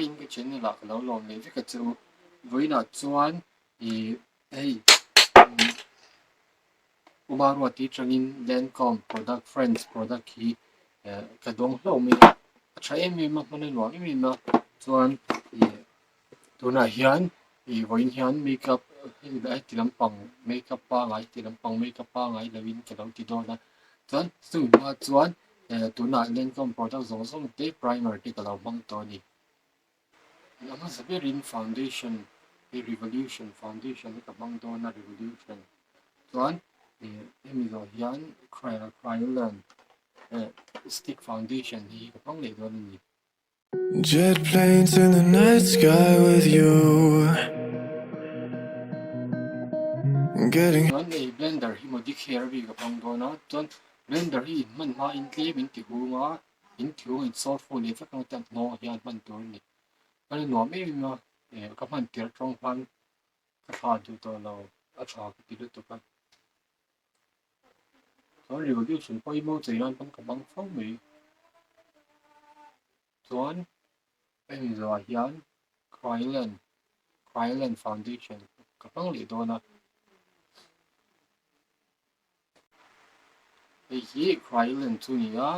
in cái chen này là cái lâu lòng này với cái chỗ với là chuan thì đây umarwa ti trangin Lancome product friends product hi cái dong lâu mi trái em mà mình nói em mà chuan thì tôi nói hiền thì với hiền makeup thì đã thì làm bằng makeup pa ngay thì làm bằng makeup pa ngay là vin cái đó thì đó là chuan sung mà chuan tôi nói Lancome product giống giống cái primer thì cái lovang to đi nó sẽ biết in foundation cái revolution foundation cái băng to là revolution chuan thì em rồi hiền cryolan stick foundation thì cái băng này đó là Jet planes in the night sky with you. Getting chuan ei blender hi modi kher vi ka pang do na chuan blender hi man ma in tlem in ti hunga in thiu in sort fo le fa kang tan no hian man tur ni ani no me ma ka man tir trong pan ka tha du to lo a tha ki ti to pa so revolution poi mo chei ran pan ka bang phong mi chuan em zo hian cryolan foundation ka pang le do na hi cryolan chu ni a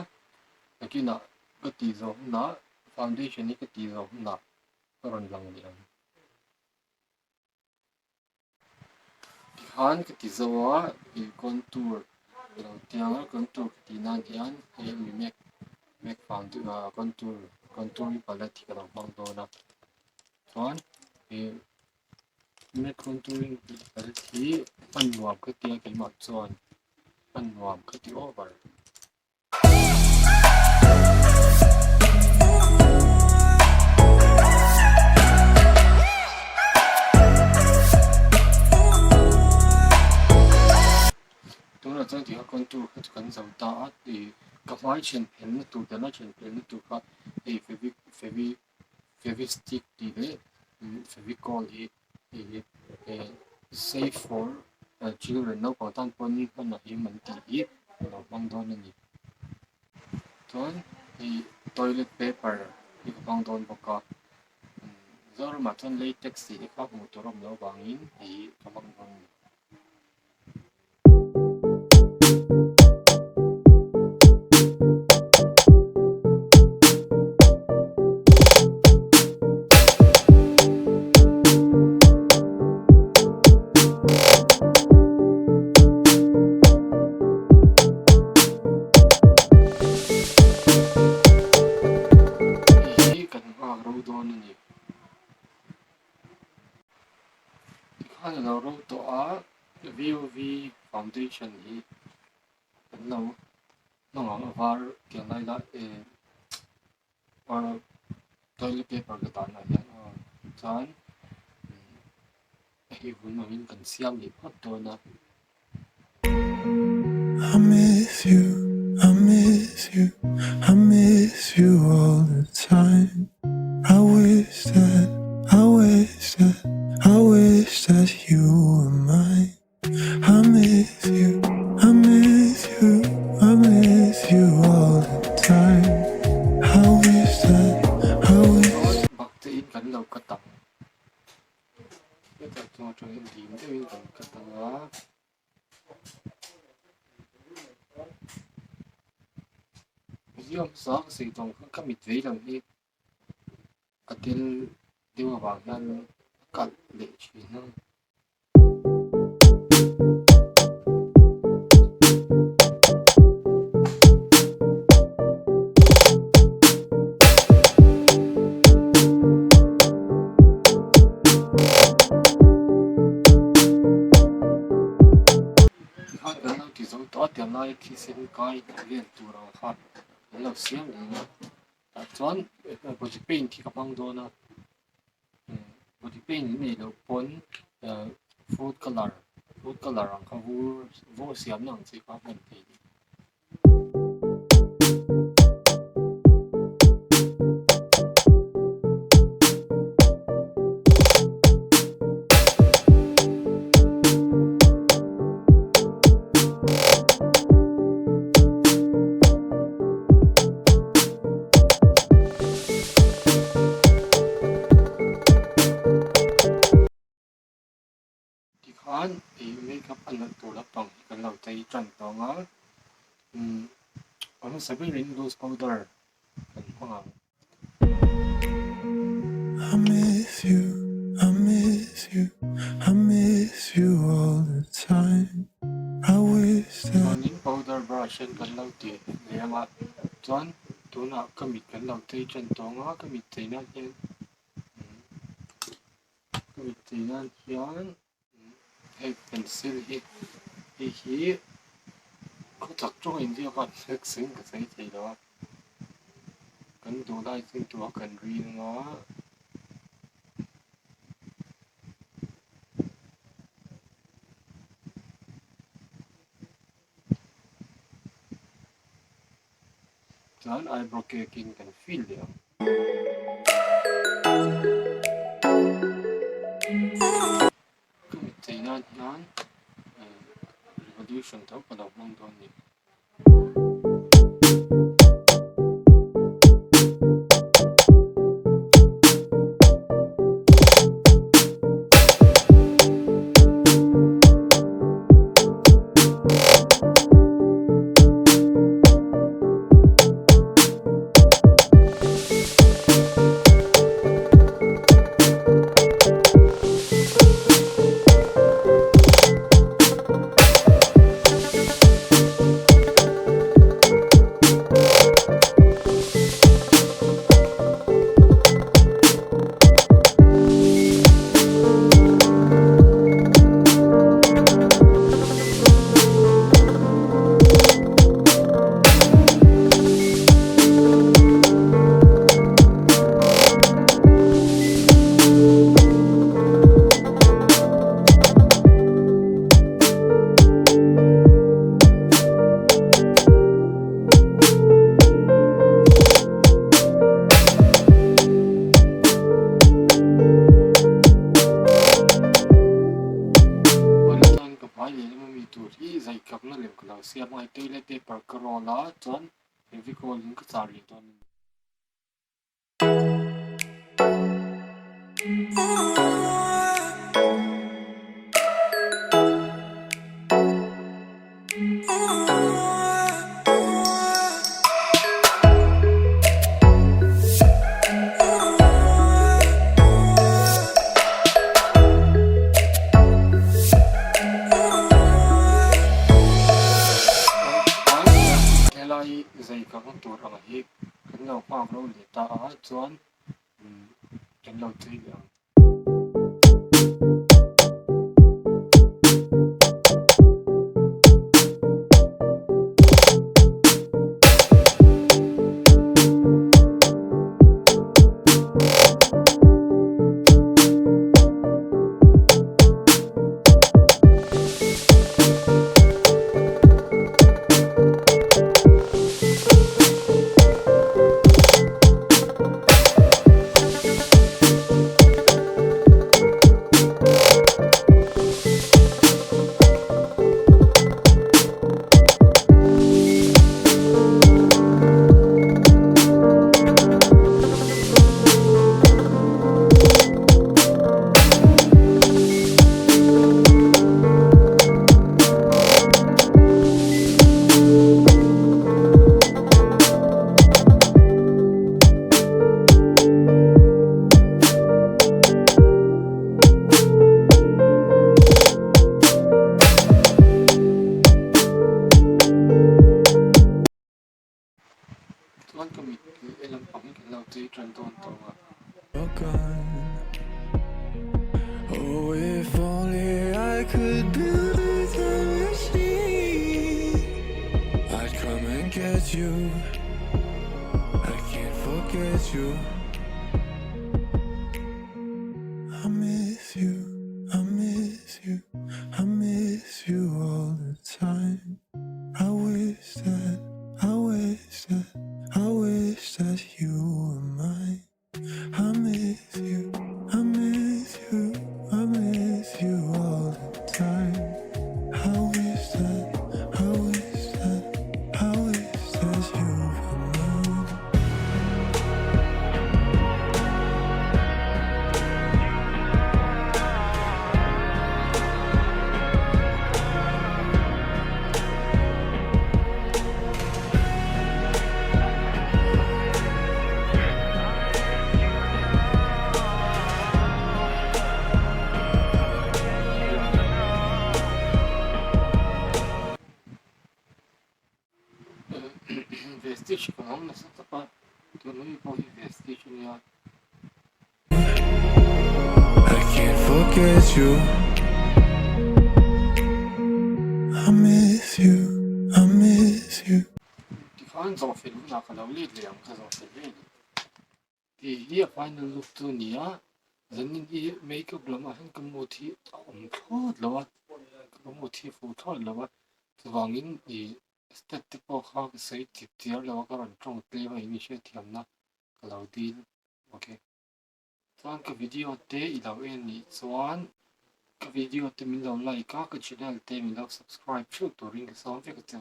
akina ka ti zo na foundation ni ka ti zo na ron lang ni an han ka ti zo a i contour lo tiang contour ka ti na dian he mi make contour palette ka lang bang do na chuan e make contouring palette hi pan nuam ka ti ka ma chuan pan nuam ka ti over tôi là trong thì contour ka kan zau ta a ti ka mai chen pen na tu da na chen pen na tu ka e fevi stick ti le fevicol hi safe for children no ko tan pon ni kan na hi man ti hi lo bang don ni chuan hi toilet paper hi ka bang don boka zor ma chuan latex hi ka mu to rom lo bangin hi ka bang don ni khahna ro to a VOV foundation hi no no var ke lai la or toilet paper ka ta na ya chan hi hun in kan siam ni phat to na I miss you, I miss you, I miss you all the time. I wish that you were mine. I miss you, I miss you, I miss you all the time. I wish bak te in kan lo ka ta ta to to in dim te in kan ka ta wa yom sa sei tong ka mit ve lang hi atil dewa ba nan kal le chi na thì giống đó tiền này khi sinh cái liên tụ ra phát là siam này chuan body paint thì các bang đó na body paint này là pon food color ang ka vu siam nang chi ka man thi chuan makeup an lo tur lapang kan lo chei tran tawnga severin loose powder kan hmang I miss you, I miss you, I miss you all the time. I wish that chuanin powder brush kan lo ti leanga chuan tuna kamit kan lo chei tran tawnga kamit cheina hian kamit cheina hian hei pencil hi ko tak trong in dia kan sing ka chei thei lo kan du lai sing tu kan ri nga chuan eyebrow caking kan feel dia kamit cheina hian revolution tho kan lo hmang dawn ni siam ai toilet paper karola chuan fevicol in ka chari ton zai ka hon tur ang hi kan lo pang lo le ta a chuan kan lo chei le chuan kamit elam pang kan lo chei tran ton tawnga you're gone. Oh, if only I could build a machine, I'd come and get you. I can't forget you. I miss you, I miss you, I miss you all the time. I wish that, I wish that, I wish that you were mine. I miss you, I miss you, I miss you all the time. I wish that, I wish that, I wish that you were mine. สักสักปันตัวนี้พอ investigation เนี่ย I can't forget you. I miss you. I miss you. ที่เขาจะฟิลล์นักเราเรียนเรียนเขาจะฟิลล์เรียนที่เรียกว่าในลูกตัวนี้จะนี่ที่ไม่ก็บล้มาเห็นกมูที่ทอดแล้วว่ากมูที่ฟูทอดแล้วว่าตัววางินที่สเตติปข้าวก็ใส่ติดเดียวแล้วก็รันตรงเตะไว้มีเชื่อเทียมนะเราดีโอเคส่วนกับวิดีโอเตะเราเองนี่ส่วนกับวิดีโอเตะมีเราไลค์ก็ช่วยเตะมีเรา subscribe ช่วยตัวริงก์ซ้อมเพื่อจะ